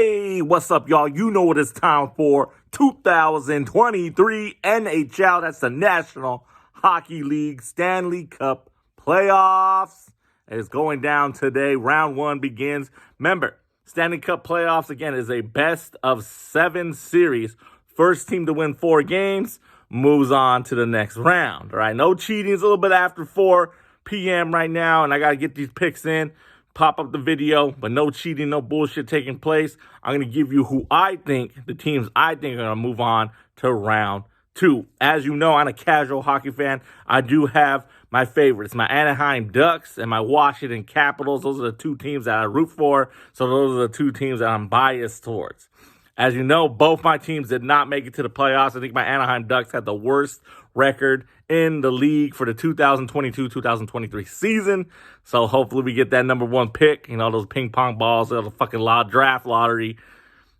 Hey, what's up, y'all? You know what it's time for. 2023 NHL. That's the National Hockey League Stanley Cup playoffs. It's going down today. Round one begins. Remember, Stanley Cup playoffs, again, is a best-of-7 series. First team to win 4 games moves on to the next round. All right, no cheating. It's a little bit after 4 p.m. right now, and I got to get these picks in. Pop up the video, but no cheating, no bullshit taking place. I'm going to give you who I think, the teams I think are going to move on to round 2. As you know, I'm a casual hockey fan. I do have my favorites, my Anaheim Ducks and my Washington Capitals. Those are the 2 teams that I root for, so those are the 2 teams that I'm biased towards. As you know, both my teams did not make it to the playoffs. I think my Anaheim Ducks had the worst record in the league for the 2022-2023 season. So hopefully we get that number 1 pick. You know, those ping pong balls, the fucking draft lottery,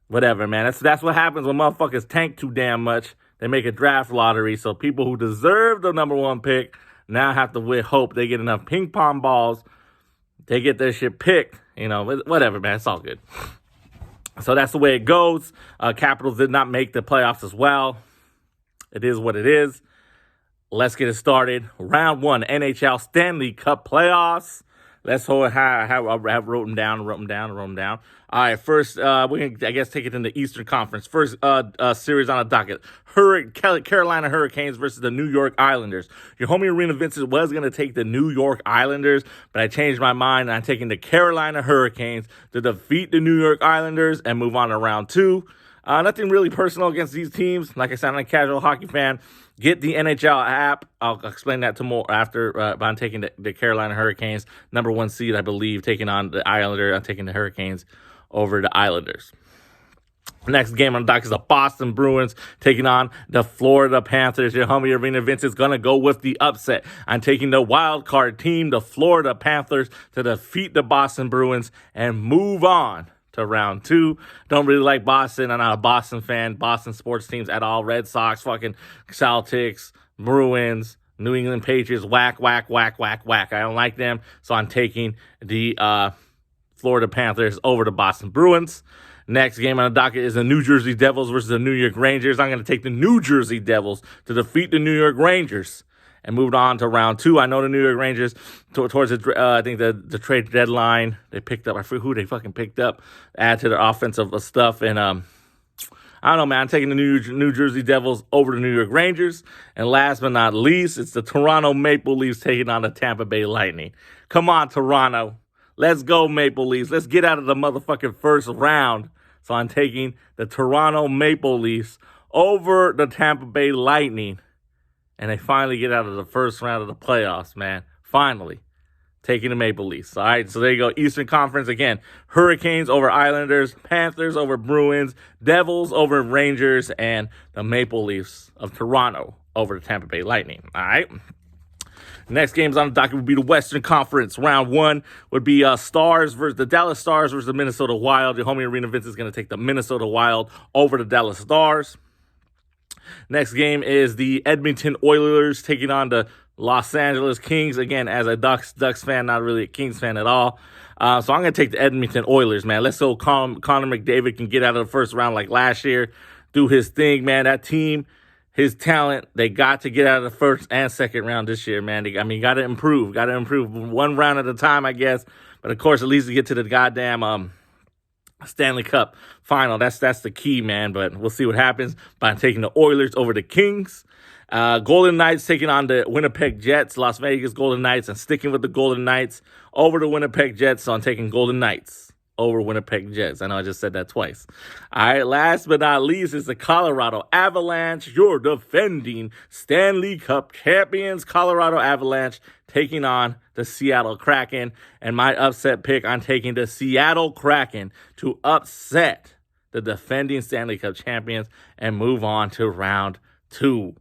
whatever, man. That's what happens when motherfuckers tank too damn much. They make a draft lottery. So people who deserve the number 1 pick now have to hope they get enough ping pong balls. They get their shit picked. You know, whatever, man. It's all good. So that's the way it goes. Capitals did not make the playoffs as well. It is what it is. Let's get it started. Round 1, NHL Stanley Cup playoffs. Let's hold how I wrote them down. All right, first, we can, I guess, take it in the Eastern Conference. First series on the docket. Carolina Hurricanes versus the New York Islanders. Your homie ARENAVINCENT was going to take the New York Islanders, but I changed my mind, and I'm taking the Carolina Hurricanes to defeat the New York Islanders and move on to round 2. Nothing really personal against these teams. Like I said, I'm a casual hockey fan. Get the NHL app. I'll explain that to more after. But I'm taking the Carolina Hurricanes, number 1 seed, I believe, taking on the Islanders. I'm taking the Hurricanes over the Islanders. Next game on the dock is the Boston Bruins taking on the Florida Panthers. Your homie ARENAVINCENT is going to go with the upset. I'm taking the wild card team, the Florida Panthers, to defeat the Boston Bruins and move on to round 2. Don't really like Boston. I'm not a Boston fan. Boston sports teams at all. Red Sox, fucking Celtics, Bruins, New England Patriots, whack. I don't like them. So I'm taking the Florida Panthers over the Boston Bruins. Next game on the docket is the New Jersey Devils versus the New York Rangers. I'm going to take the New Jersey Devils to defeat the New York Rangers and moved on to round 2. I know the New York Rangers, towards the, I think the trade deadline, they picked up, I forget who they fucking picked up, add to their offensive stuff. And I don't know, man, I'm taking the New Jersey Devils over the New York Rangers. And last but not least, it's the Toronto Maple Leafs taking on the Tampa Bay Lightning. Come on, Toronto. Let's go, Maple Leafs. Let's get out of the motherfucking first round. So I'm taking the Toronto Maple Leafs over the Tampa Bay Lightning. And they finally get out of the first round of the playoffs, man. Finally. Taking the Maple Leafs. All right, so there you go. Eastern Conference, again. Hurricanes over Islanders. Panthers over Bruins. Devils over Rangers. And the Maple Leafs of Toronto over the Tampa Bay Lightning. All right. Next games on the docket would be the Western Conference. Round 1 would be the Dallas Stars versus the Minnesota Wild. Your homie ARENAVINCENT is going to take the Minnesota Wild over the Dallas Stars. Next game is the Edmonton Oilers taking on the Los Angeles Kings. Again, as a Ducks fan, not really a Kings fan at all. So I'm going to take the Edmonton Oilers, man. Let's go Connor McDavid can get out of the first round like last year, do his thing, man. That team, his talent, they got to get out of the first and second round this year, man. Got to improve. Got to improve one round at a time, I guess. But, of course, at least to get to the goddamn Stanley Cup final. That's the key, man. But we'll see what happens by taking the Oilers over the Kings. Golden Knights taking on the Winnipeg Jets. Las Vegas Golden Knights. And sticking with the Golden Knights over the Winnipeg Jets. So I'm taking Golden Knights over Winnipeg Jets. I know I just said that twice. All right, last but not least is the Colorado Avalanche, your defending Stanley Cup champions. Colorado Avalanche taking on the Seattle Kraken. And my upset pick, I'm taking the Seattle Kraken to upset the defending Stanley Cup champions and move on to round 2.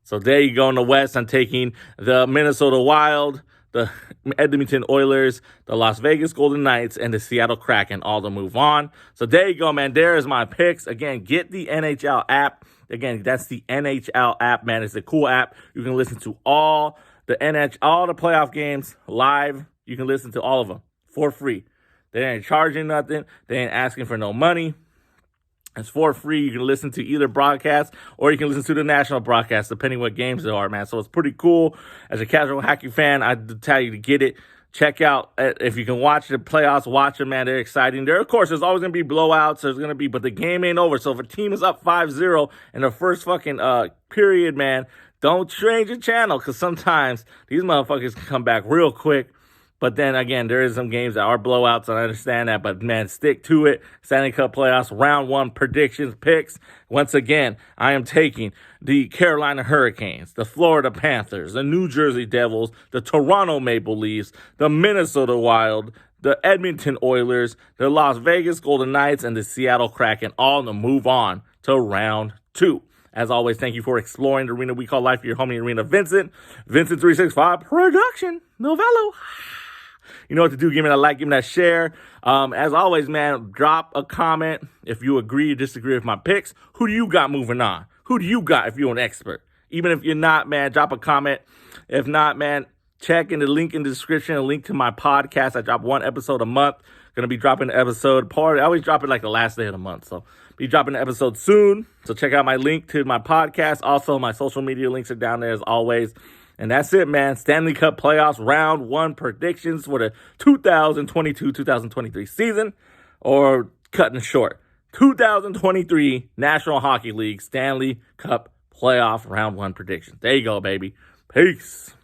So there you go in the West. I'm taking the Minnesota Wild, the Edmonton Oilers, the Las Vegas Golden Knights, and the Seattle Kraken all to move on. So there you go, man. There is my picks. Again, get the NHL app. Again, that's the NHL app, man. It's a cool app. You can listen to all the playoff games live. You can listen to all of them for free. They ain't charging nothing. They ain't asking for no money. It's for free. You can listen to either broadcast or you can listen to the national broadcast, depending what games there are, man. So it's pretty cool. As a casual hockey fan, I tell you to get it. Check out, if you can watch the playoffs, watch them, man. They're exciting. Of course, there's always going to be blowouts. But the game ain't over. So if a team is up 5-0 in the first fucking period, man, don't change the channel, because sometimes these motherfuckers can come back real quick. But then again, there is some games that are blowouts, and I understand that. But man, stick to it. Stanley Cup playoffs, round 1 predictions, picks. Once again, I am taking the Carolina Hurricanes, the Florida Panthers, the New Jersey Devils, the Toronto Maple Leafs, the Minnesota Wild, the Edmonton Oilers, the Las Vegas Golden Knights, and the Seattle Kraken, all to move on to round 2. As always, thank you for exploring the arena we call life. Your homie, Arena Vincent. Vincent365 Production. Novello. You know what to do. Give me that like, give me that share. As always, man, drop a comment if you agree or disagree with my picks. Who do you got moving on? Who do you got if you're an expert? Even if you're not, man, drop a comment. If not, man, check in the link in the description, a link to my podcast. I drop 1 episode a month. Going to be dropping an episode. I always drop it like the last day of the month. So be dropping an episode soon. So check out my link to my podcast. Also, my social media links are down there as always. And that's it, man. Stanley Cup playoffs, round 1 predictions for the 2022-2023 season, or cutting it short, 2023 National Hockey League Stanley Cup playoff round 1 predictions. There you go, baby. Peace.